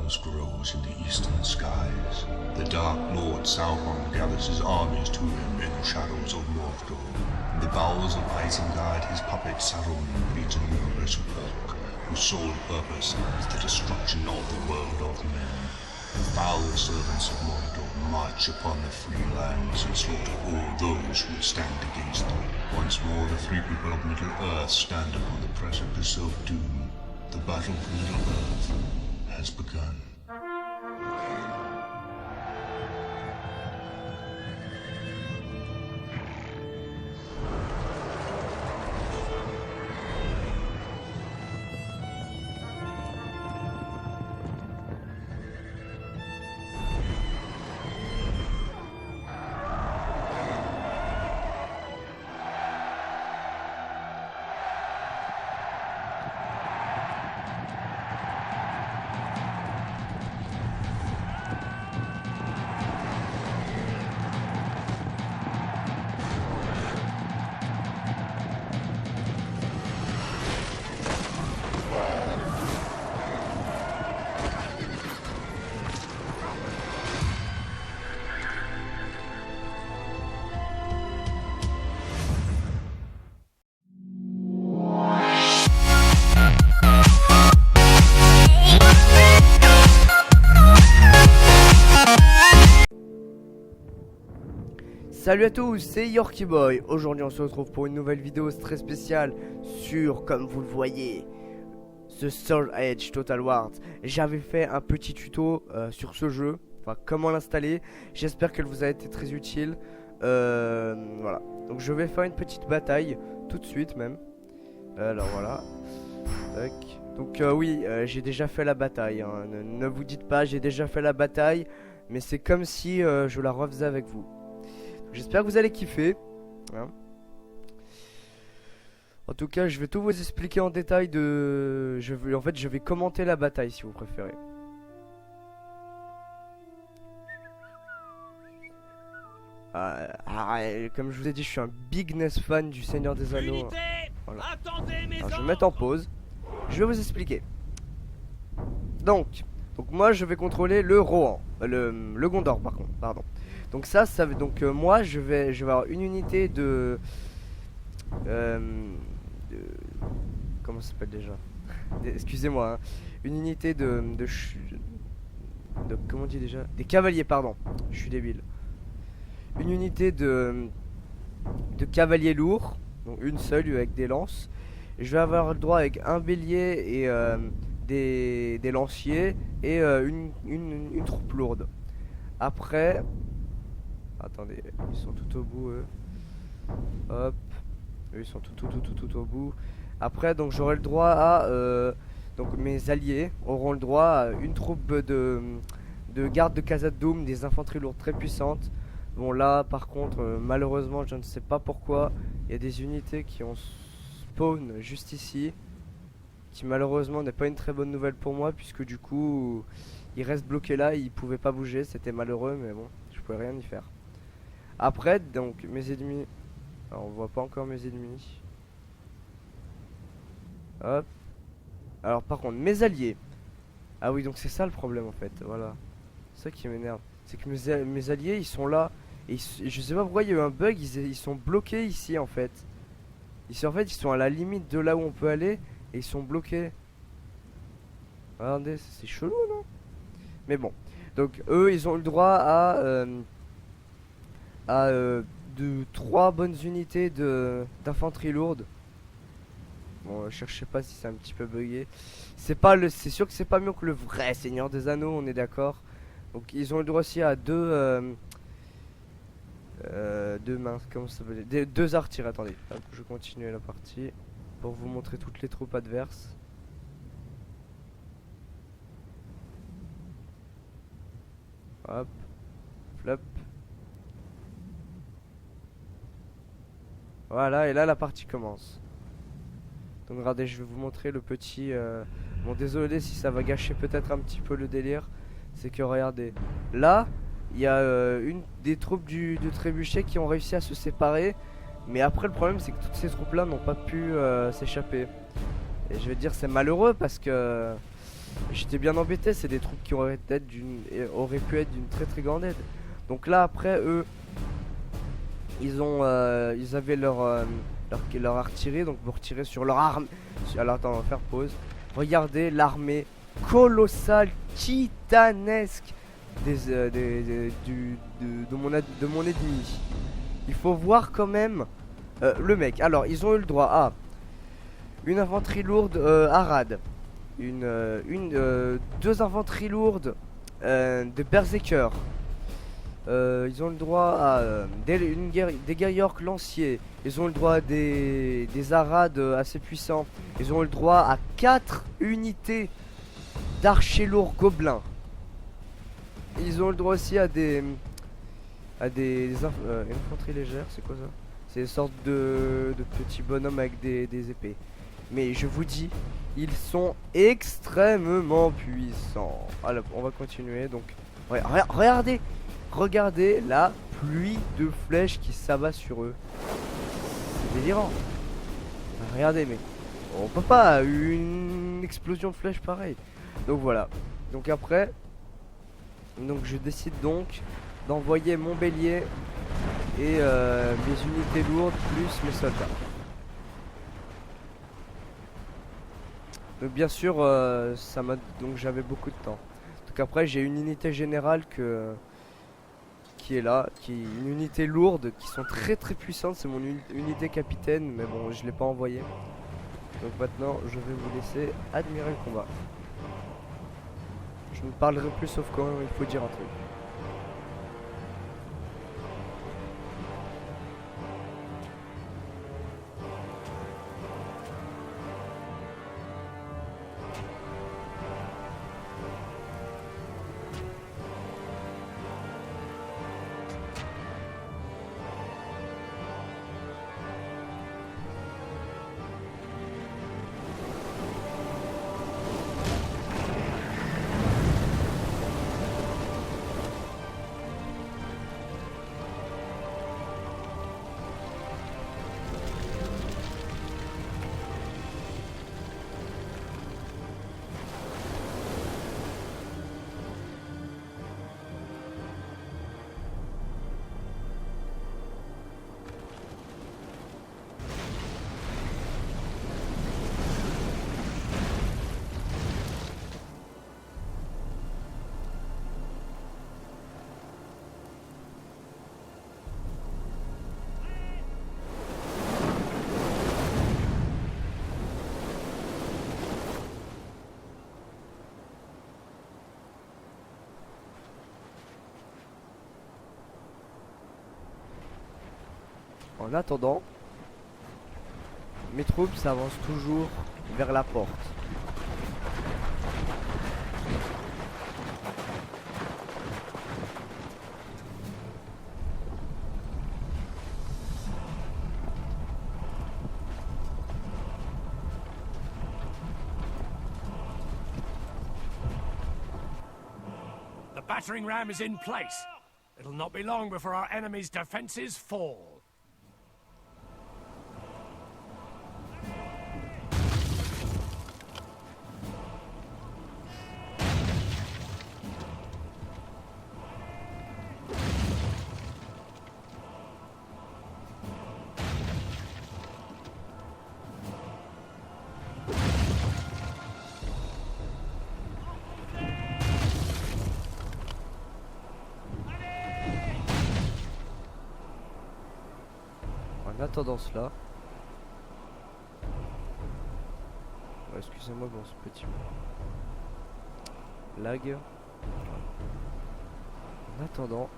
chaos grows in the eastern skies. The Dark Lord Sauron gathers his armies to him in the shadows of Mordor. In the bowels of Isengard, his puppet Sauron breeds a numerous walk, whose sole purpose is the destruction of the world of men. The foul servants of Mordor march upon the free lands and slaughter all those who would stand against them. Once more, the free people of Middle-earth stand upon the precipice of doom. The battle for Middle-earth has begun. Salut à tous, c'est Yorkie Boy. Aujourd'hui on se retrouve pour une nouvelle vidéo très spéciale sur, comme vous le voyez, The Soul Edge Total War. J'avais fait un petit tuto sur ce jeu, enfin comment l'installer. J'espère qu'elle vous a été très utile. Voilà, donc je vais faire une petite bataille tout de suite même. Alors voilà. Tac. Donc oui, j'ai déjà fait la bataille, hein. Ne vous dites pas, j'ai déjà fait la bataille. Mais c'est comme si je la refaisais avec vous. J'espère que vous allez kiffer, hein. En tout cas, je vais tout vous expliquer en détail en fait, je vais commenter la bataille si vous préférez. Comme je vous ai dit, je suis un big NES fan du Seigneur des Anneaux. Voilà. Alors, je vais mettre en pause. Je vais vous expliquer. Donc moi, je vais contrôler le Rohan, le Gondor, par contre, pardon. Donc ça veut donc moi je vais avoir une unité de comment ça s'appelle déjà, excusez-moi, hein. Une unité de comment on dit déjà, des cavaliers, pardon, je suis débile. Une unité de cavaliers lourds, donc une seule avec des lances. Je vais avoir le droit avec un bélier et des lanciers et une troupe lourde. Après, attendez, ils sont tout au bout, eux. Hop, eux ils sont tout au bout. Après, donc j'aurai le droit à donc mes alliés auront le droit à une troupe de gardes de Khazad-dûm, des infanteries lourdes très puissantes. Bon là, par contre, malheureusement, je ne sais pas pourquoi, il y a des unités qui ont spawn juste ici, qui malheureusement n'est pas une très bonne nouvelle pour moi, puisque du coup, ils restent bloqués là, ils pouvaient pas bouger, c'était malheureux, mais bon, je pouvais rien y faire. Après, donc, mes ennemis... Alors, on voit pas encore mes ennemis. Hop. Alors, par contre, mes alliés. Ah oui, donc c'est ça le problème, en fait. Voilà. C'est ça qui m'énerve. C'est que mes alliés, ils sont là. Et je sais pas pourquoi il y a eu un bug. Ils sont bloqués ici, en fait. Ils sont à la limite de là où on peut aller. Et ils sont bloqués. Regardez, c'est chelou, non? Mais bon. Donc, eux, ils ont le droit à... de 3 bonnes unités d'infanterie lourde. Bon, cherchez pas si c'est un petit peu bugué. C'est sûr que c'est pas mieux que le vrai Seigneur des Anneaux, on est d'accord. Donc ils ont le droit aussi à deux minces, comment ça s'appelle, deux artilleurs. Attendez, hop, je continue la partie pour vous montrer toutes les troupes adverses. Hop, flop. Voilà, et là la partie commence. Donc regardez, je vais vous montrer le petit... Bon, désolé si ça va gâcher peut-être un petit peu le délire. C'est que regardez, là, il y a des troupes de trébuchet qui ont réussi à se séparer. Mais après le problème c'est que toutes ces troupes là n'ont pas pu s'échapper. Et je vais dire c'est malheureux parce que J'étais bien embêté, c'est des troupes qui auraient pu être d'une très très grande aide. Donc là après eux, ils avaient leur artillerie, donc pour tirer sur leur arme. Alors attends, on va faire pause. Regardez l'armée colossale, titanesque de mon ennemi. Il faut voir quand même le mec. Alors ils ont eu le droit à une infanterie lourde Arad, deux infanteries lourdes de Berserker. Ils ont le droit à des guerriers lanciers. Ils ont le droit à des Arad assez puissants. Ils ont le droit à 4 unités d'archers lourds gobelins. Ils ont le droit aussi à des infanteries légères. C'est quoi ça? C'est des sortes de petits bonhommes avec des épées. Mais je vous dis, ils sont extrêmement puissants. Alors, on va continuer. Donc, regardez la pluie de flèches qui s'abat sur eux. C'est délirant. Regardez, mais on peut pas une explosion de flèches pareil. Donc voilà. Donc après, je décide donc d'envoyer mon bélier et mes unités lourdes plus mes soldats. Donc bien sûr, donc j'avais beaucoup de temps. Donc après, j'ai une unité générale qui est là, une unité lourde, qui sont très très puissantes. C'est mon unité capitaine, mais bon, je l'ai pas envoyé. Donc maintenant, je vais vous laisser admirer le combat. Je ne parlerai plus sauf quand il faut dire un truc. En attendant, mes troupes s'avancent toujours vers la porte. The battering ram is in place. It'll not be long before our enemy's defenses fall. En attendant cela, excusez-moi pour ce petit lag. En attendant,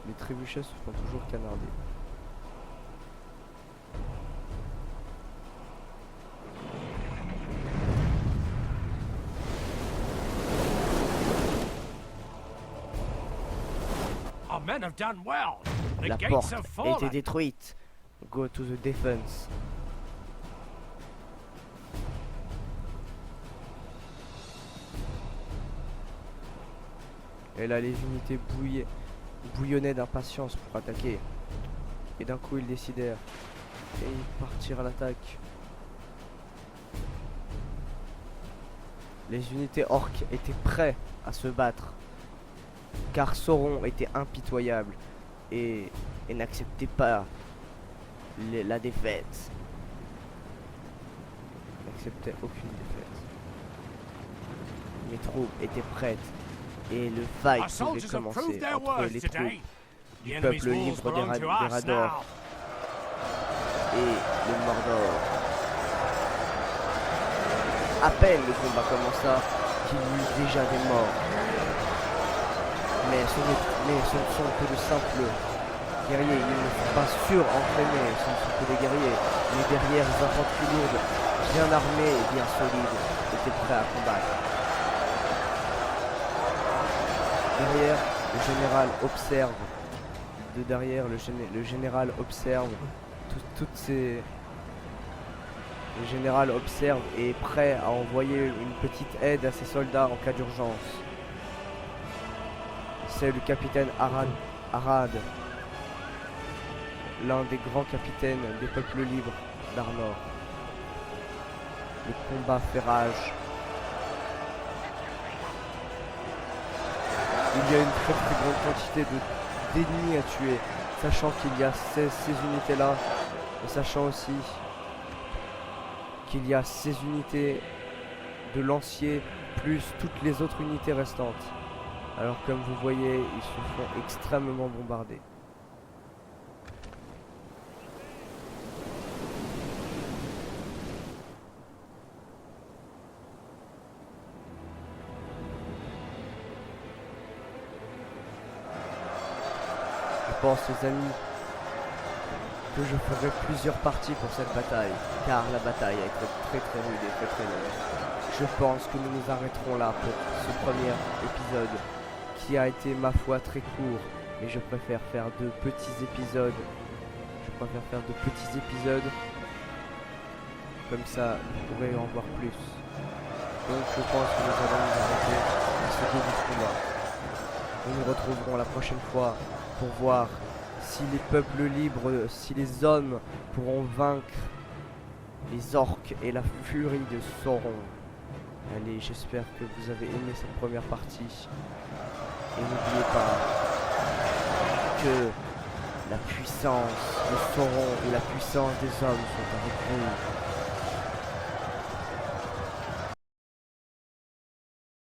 les trébuchets se font toujours canarder. Our men have done well. The La gates porte have a été fallen. détruite. Go to the defense. Et là, les unités bouillonnaient d'impatience pour attaquer. Et d'un coup, ils décidèrent et ils partirent à l'attaque. Les unités orques étaient prêtes à se battre, car Sauron était impitoyable et n'acceptait pas la défaite. Il n'acceptait aucune défaite. Mes troupes étaient prêtes et le fight Our pouvait soldiers have commencer proved their entre worth les today. troupes The du enemy's peuple walls libre belong to des us Rador now. et le Mordor. À peine le combat commença qu'il y eut déjà des morts. Mais ce ne sont que de simples guerriers, ils ne sont pas surentraînés, ce ne sont que des guerriers. Mais derrière les infanteries lourdes, bien armées et bien solides, étaient prêts à combattre. Derrière, le général observe. De derrière, le général observe toutes ces... Le général observe et est prêt à envoyer une petite aide à ses soldats en cas d'urgence. C'est le capitaine Arad, l'un des grands capitaines des peuples libres d'Arnor. Le combat fait rage. Il y a une très grande quantité d'ennemis à tuer, sachant qu'il y a ces unités-là, et sachant aussi qu'il y a ces unités de lanciers, plus toutes les autres unités restantes. Alors comme vous voyez, ils se font extrêmement bombarder. Je pense, les amis, que je ferai plusieurs parties pour cette bataille, car la bataille a été très rude et très longue. Je pense que nous nous arrêterons là pour ce premier épisode, qui a été, ma foi, très court, mais je préfère faire de petits épisodes. Comme ça, vous pourrez en voir plus. Donc je pense que nous allons nous arrêter à ce début de combat. Nous nous retrouverons la prochaine fois pour voir si les peuples libres, si les hommes pourront vaincre les orques et la furie de Sauron. Allez, j'espère que vous avez aimé cette première partie. Et n'oubliez pas que la puissance de Sauron et la puissance des hommes sont avec vous.